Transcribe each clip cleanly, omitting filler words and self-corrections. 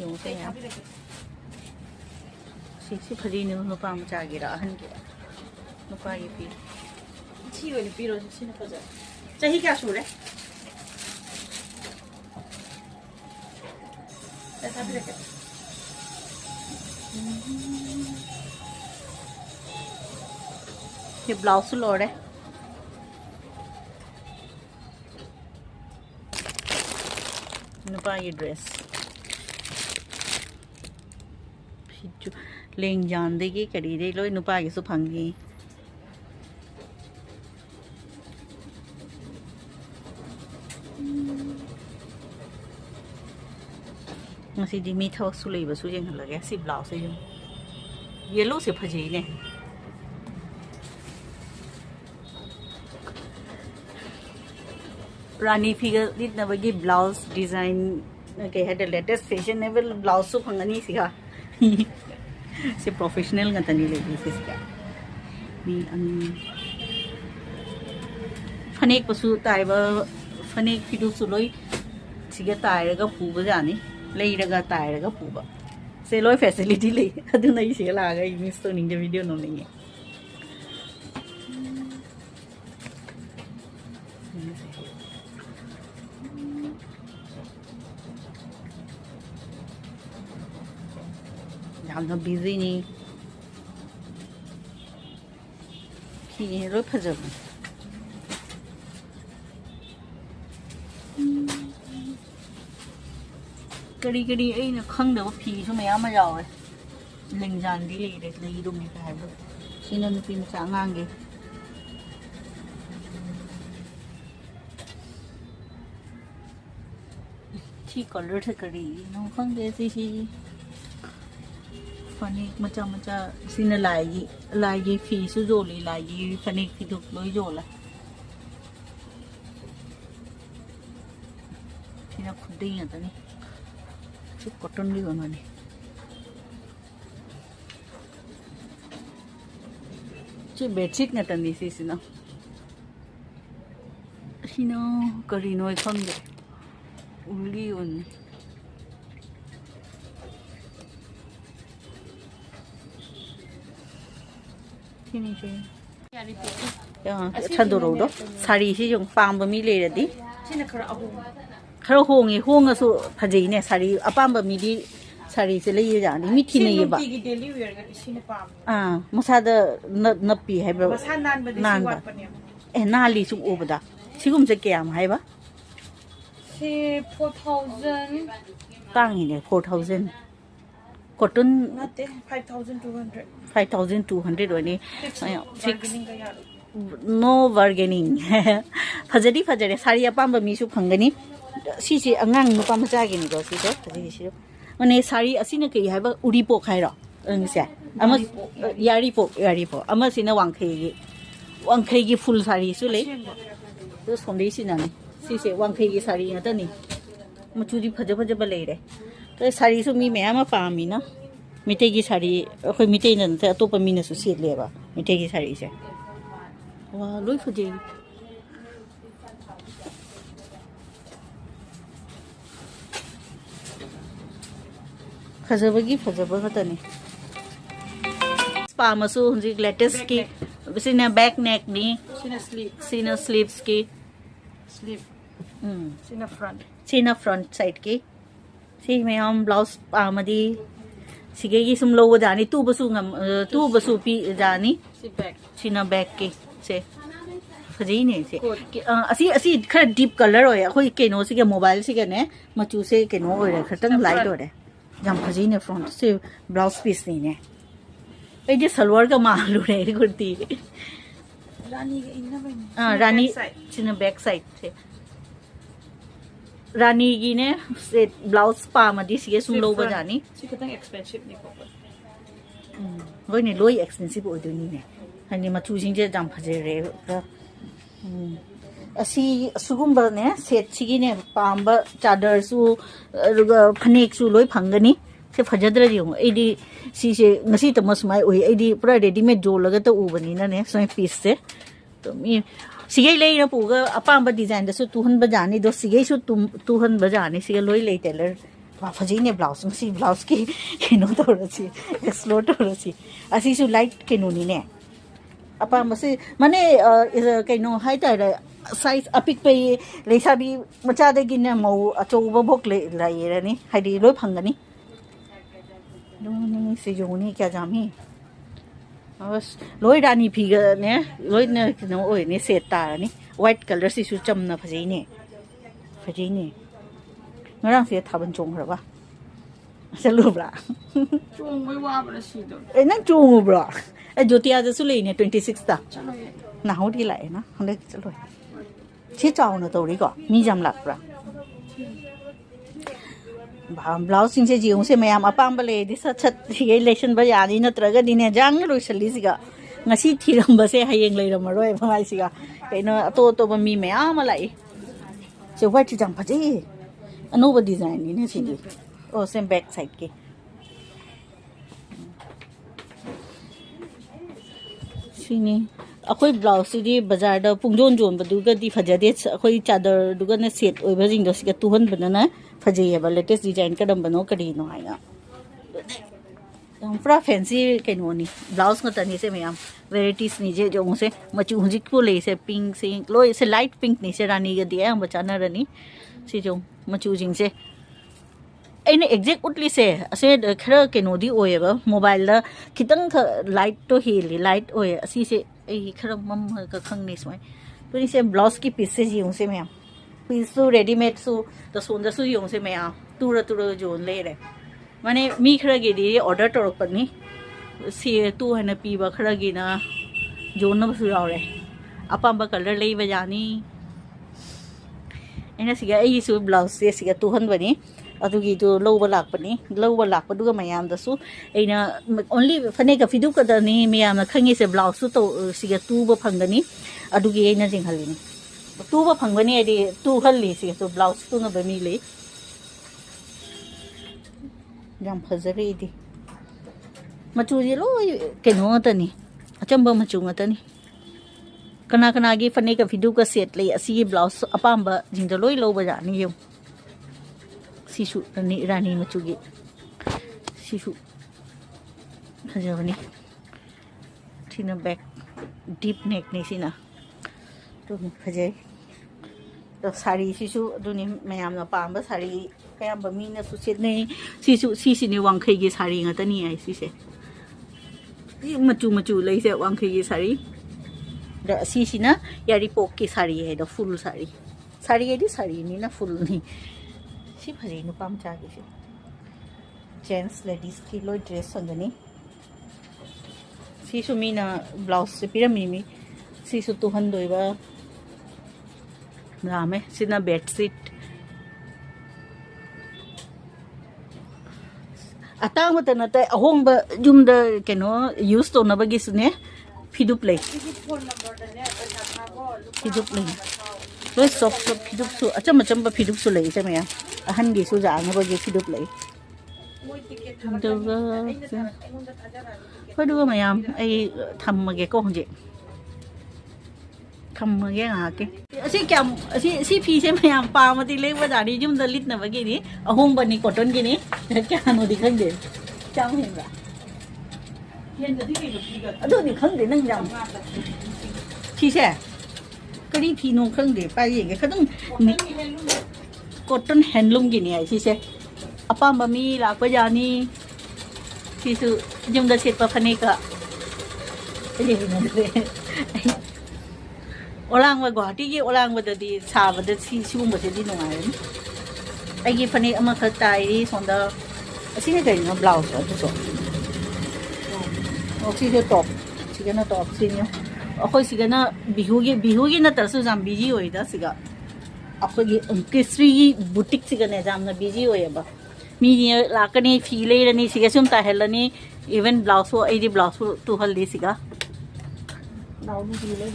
yung saya. Si phari ni nupa macha gira ahan gira. Nupa ye pi. Chi we ni pi ro si na phaja. Chahi kya sure? ऐसा भी रखे ये blouse load है नुपा ये dress Laing जान देगी कड़ी दे लो नुपा के सु fungi masih di mithau sulai ba su jeng lage si blouse jeng yellow se phajei ne rani figure dit na bagi blouse design ke had the latest fashionable blouse su phangani siga se professional nga tani legi se siga ni phanek pasu tai ba phanek fidu suloi siga tai ga pu ba jani लेगा तायरगा पूबा से लोई facility ले अदु नहीं से लागा miss तो निंगे video no नहीं है हम बिजी नहीं कि रो फजब कड़ी कड़ी ऐन खंगदब फीसु मयाम यावे लिंजान दी लेरे लेइदुम नि का हाइबो सिना नुपी मचा अंगांगे ठी कलर थे कड़ी नो खंगदे सी फनेक मचा मचा सिना लाइगी फीसु जोली लाइगी फनेक फिदु लोई जोला सिना खुदे ही आता नहीं कॉटन भी बनाने ची बेडशीट न तनी सिना करी नो खंगे उली उन थिनी चे अच्छा दो रोडो साड़ी सी जो पाम बमी ले रही सिना खरा होंगे होंगसु फजेने साड़ी अपाम मिदी साड़ी से ले जानी मिठी नहीं बा मसाद नपी है नान ए नाली सु ओबदा सिगुम से क्या है बा से 4000 तांगी ने 4000 कॉटन नते 5200 वनी नो बार्गेनिंग फजरी फजरे साड़ी अपाम मिसु फंगनी सीसे अंगांग नुपा मचा गे निको सीदो फजरी सिरो माने साड़ी असिना के हाइबा उडी पोक हाइरो से अम यारी पोक अम सिना वांखै गी फुल साड़ी सु ले तो सोंदे सिना ने सीसे वांखै गी साड़ी नतनी मचुरी फज फज बले रे तो साड़ी सु मी मयाम पामी ना मिटे गी साड़ी अखोय मिटे न त अतोप मिना सु सेट लेबा मिटे गी साड़ी से वा लोई फजे फजबगी फजब खतनी पामसु हुंजी लेटेस्ट की सिना बैक नेक नी सिना स्लीव्स की सिना फ्रंट साइड की सी में हम ब्लाउज पामदी सिगे की सुम लो जानी तू बसु पी जानी सिना बैक की से फजी ने से असी खर डीप कलर होय अखोय केनो सिगे मोबाइल सिगे ने मचू से केनो होय खतंग लाइट होय जम फजी ने फ्रंट से ब्लाउज पीस नहीं ने ए जे सलवार का मालू रे कुर्ती रानी के इन्ना रानी सिना बैक साइड से रानी की ने से ब्लाउज पामदी सिगे सुम लो बजानी सि खतंग एक्सपेंसिव नि को वनी लोई एक्सपेंसिव ओदुनी ने हनी मचू सिंजे जम फजे रे असी सुगुम्ब ने सेट सिगी ने पांब चादर सु फनेक सु लोई फंगनी से फजद्र जियो एदी सिसे ngasi तमस माय ओई एदी पूरा रेडीमेड जो लगे तो उबनी ना ने सो पीस से तो मी सिगे ले न पुगा अपांब डिजाइन दसु तुहन बजानी दो सिगे सु तुहन बजानी सिगे लोई ले टेलर वा फजीने ब्लाउज सी ब्लाउज की केनो तोरसी एक्सप्लोर तोरसी असीसु लाइट केनोनी ने अपा मसे माने केनो हाई तारे साइज अपिक पे लेसाबी मचादेगी ने मौ अचौबा भोक लेरनी हाइदि लोय फंगनी दोनी से जोनी क्या जामी बस लोय रानी फिग ने लोय ने केनो ओय ने सेट तारनी व्हाइट कलर सिसु चमना फजीने ngorang se thaban chong ra ba salu bra chong mai wa bra si do e nang chong bra e jotia ja su le ne 26 ta na ho di lai na hong de chalo chi chaw na to ri ko mi jam lak bra ba blouse sing se ji ong se mayam apam ba le di sa chat ye election ba ya ni na tra ga di ne jang ro sali si ga ngasi thiram ba se hayeng le ram roi ba mai si ga ke no to to ba mi mayam lai se white jam pa ji another design ni ne sidi oh same back side ke sini akoi blouse di bazar da pungjon jon badu ga di phajade akoi chadar du ga na set oi ba jing do sika tuhan banana phaje ba latest design ka dam bano kadi no ai na pura fancy ke no ni blouse ka tani se mayam varieties ni je jo se machu hunji ko le se pink se loi se light pink ni se rani ga di am bachana rani si jo machu jing se aine exact utli se ase khara keno di oye ba mobile la khitang light to heli light oye asi se ai khara mam ka khang ni smai to ni se blouse ki pieces yung se me piece su ready made su to sun da su yung se me tura jon le re mane mi khara ge di order to rok pani si tu hana pi ba khara gi na jon na su yaw re apam ba color lei ba jani ena siga ai su blouse se siga tuhan bani adugi to low balak padu ga mayam da su aina only fane ka fidu ka da ni mayam na khangi se blouse to siga tu ba phangani adugi aina jing halini tu ba phangani adi tu halli siga to blouse tu na ba mi le jam phazari di machu ji lo ke no ta ni achamba machu ngata ni kana kana gi fane ka fidu ka set le asi blouse apamba jing loi lo ba ja ni yo sisu rani machu gi sisu hajawani thina back deep neck ni sina to ni phajai to sari sisu duni mayam na pamba sari kayam ba mi na su set nei sisu ni wangkhai gi sari ngata ni ai si se machu lai se wangkhai gi sari da sisina yari pok ki sari hai da full sari di sari ni na full ni si phari nu pam cha ki gents ladies ki lo dress sangani si su mi na blouse se pirami mi si su tu han doi ba rame sina bed sheet atang mata na ta ahong ba jum da keno use to na ba gi su ne fidup lei fidup lei loi sok fidup su acham ba fidup su lei se me ahan gi su ja nga ba gi fidup lei ko du mayam ai tham ma ge ko hje tham ma ge nga ke asi kyam si phi se mayam pa ma ti le ba ja ni jum da lit na ba gi ni ahong ba ni cotton gi ni kya no di khang de chang hin ba aduh ni khang de nang jam chi se kari phi no khang de pa ye ge khadung ni cotton handloom gi ni ai chi se apa mami la pa ja ni chi su jum da set pa phane ka ye na de orang wa Guwahati gi orang wa da di sa ba da si su ba se di no ai ai gi phane ama kha tai ri son da asi ne kai no blouse so so oxy the top sigana top sinyo akoi sigana bihu gi na tarsu jam busy hoi da siga akoi gi kisri boutique sigana jam na busy hoi ba mi ni lakani feel le ni siga sum ta helani even blouse ho ai di blouse to halli siga now ni feel le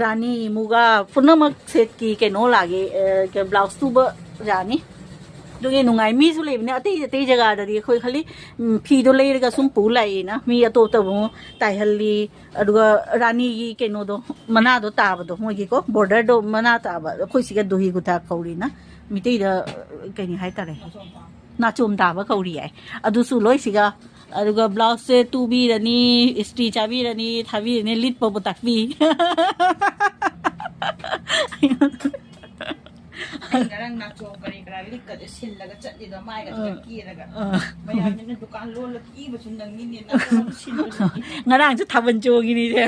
rani muga punamak set ki ke no lage ke blouse tu ba rani दुगे नुंगाई मी सु लेबने अते जगह ददी खोय खाली फी दो लेरगा सुम पु लाई ना मी अतो तबो ताइहल्ली अदुगा रानी gi keno do mana do tabado mogi ko border do mana taba खोय सिगा दोही गुथा खौरी ना ꯃꯤꯇꯩꯗ ꯀꯩꯅꯤ ꯍꯥꯏꯇꯥꯔꯦ ꯅꯥꯆꯣꯝ ꯇꯥꯕ ꯀꯧꯔꯤ ꯌꯥꯏ ꯑꯗꯨꯁꯨ ꯂꯣꯏꯁꯤꯒ ꯑꯗꯨꯒ ꯕ꯭ꯂꯥꯎꯁꯁꯦ ꯇꯨꯕꯤꯔꯅꯤ ꯏꯁꯇ꯭ꯔꯤ ꯆꯥꯕꯤꯔꯅꯤ ꯊꯥꯕꯤꯔꯅꯤ ꯂꯤꯠꯄꯕꯨ ꯇꯥꯛꯄꯤ ngarang na chong kari kara lik ka sin laga chat di da mai ga ki raga mayam ni dukan lo lo ki ba chun nang ni ni na sin ngarang chu thaban chong ni je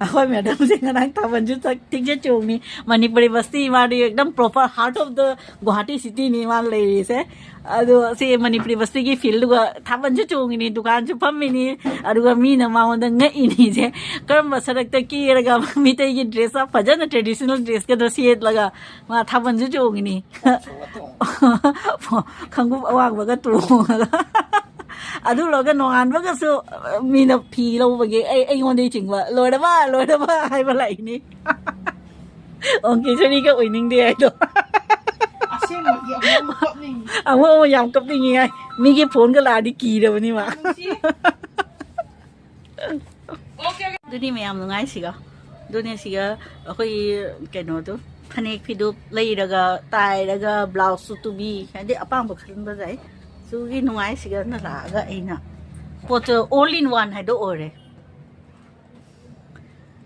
ahoi madam se ngarang thaban chu tik je chong ni Manipuri basti ma di ekdam proper heart of the Guwahati city ni ma le se adu se Manipuri basti gi feel ga thaban chu chong ni dukan chu pham ni adu ga mi na ma won da ngai ni je karam ba sarak ta ki raga mi te gi dress up fajana traditional dress ka do siet laga ma thaban chu chong ni khanggup awang ba ga tu adu loga nongan ba ga su mi na phi lo ba ge ai ngon dei ching ba loi da ba hai ba lai ni ong ki chani ga oi ning de ai do asen ma gi am ko ni awo yam kap ni ngai mi ge phone ga la di ki da ba ni ma okay du ni me am ngai si ga du ne si ga akoi kai no do phanek phidu lai raga tai raga blouse su tu bi ade apang ba khan ba jai su gi ngai si ga na la ga ai na pot all in one hai do ore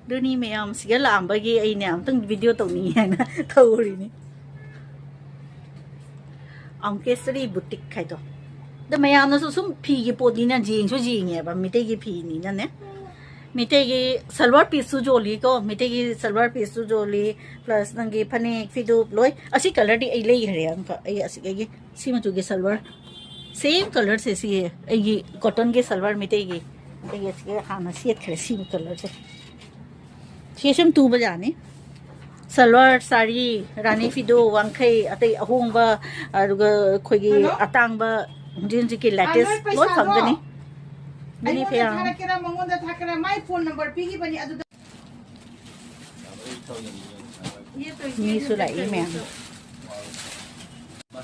du ni me am si ga la am ba gi ai ne am tang video to ni hai na thau ri ni ang kesari boutique khai do da me am na su sum phi gi po di na jing su jing ye ba mi te gi phi ni na ne मिटेगी salwar piece जोली को मिटेगी salwar piece जोली plus नंगी फने फिदु लोय असी colour दी आई लेई हरे अंक आई असी के सी मचु के सलवार सेम कलर से सी आई कॉटन के सलवार मिटेगी आई असी के हाना सेट खरे सी कलर से शेषम तू बजाने सलवार साड़ी रानी फिदु वांखै अतै अहोंबा अरुगा खोगी अतांगबा जिन के latest Loy फंगनी Mini fair. Thakera mangonda thakera my phone number pigi bani adu ye to mi su la email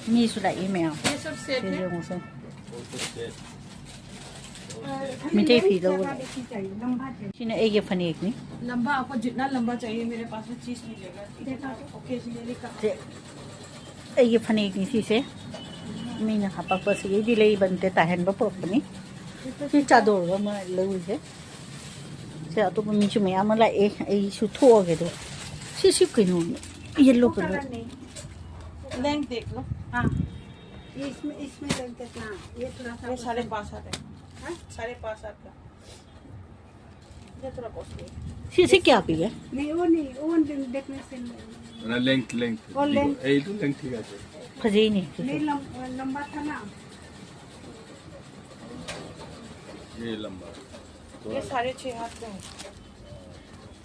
mi su la email ye sab set ये जो मुझे मिटे पी लो किने एक ये फनी एक नहीं लंबा आपको जितना लंबा चाहिए मेरे पास में चीज मिलेगा ओकेजनली का एक ये फनी एक नहीं सी से मीना हापा पर से ये दिले बनते ताहन बा पकनी सी चादर का मैं लो से तो मैं जो मैं आमला ए सुथो के दो सी किनो येलो कलर लेंथ देख लो हां इसमें लेंथ कितना ये थोड़ा सा 5.5 आता है हां 5.5 आता ये थोड़ा कॉस्टली सी क्या पी है नहीं वो देखने से ना लेंथ और लेंथ ए तो लेंथ ठीक है खजे नहीं लंबा था ना ये लंबा ये 6.5 हाथ का है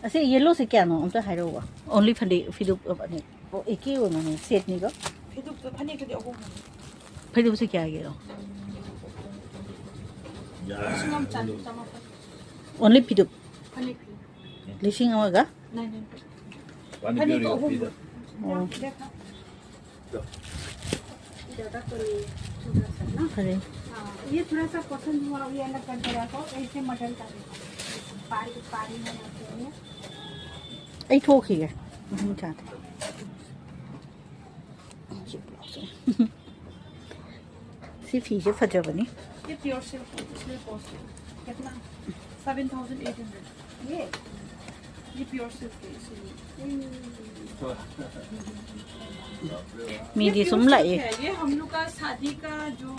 ऐसे येलो से क्या नो हम तो हाइरो हुआ ओनली फंडे फिदु अपने वो एक ही होना है सेट नहीं का फिर तो फनी के अबो फिदु से क्या गया इसमें हम चालू तमा ओनली फिदु फनी लिशिंग होगा नहीं पानी फनी प्योर तो हो देखा ज्यादा तो नहीं थोड़ा सा ना खजे ये थोड़ा सा पसंद हुआ ये अलग करके रखो ऐसे मटन का पारी में आते हैं आई ठोक ही है हम चाहते सिर्फ ही से फजा बनी ये प्योर सिल्क इसलिए कॉस्ट कितना 7,800 ये प्योर सिल्क है इसलिए मीडी सुम लाई ये हम लोग का शादी का जो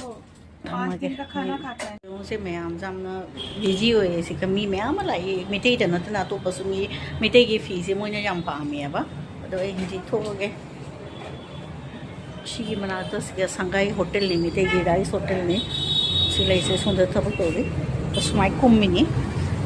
5 दिन का खाना खाता है से मैम जामना बिजी होए से कमी मैम लाई मिटे द नतना तो पसुमी मिटे की फी से मोइना याम पामे बा अदो ए हिजी थोगे शी मना तो से संगाई होटल ने मिटे की राइस होटल ने सिलाई से सुंदर थब तो दे तो स्माइक कुम मिनी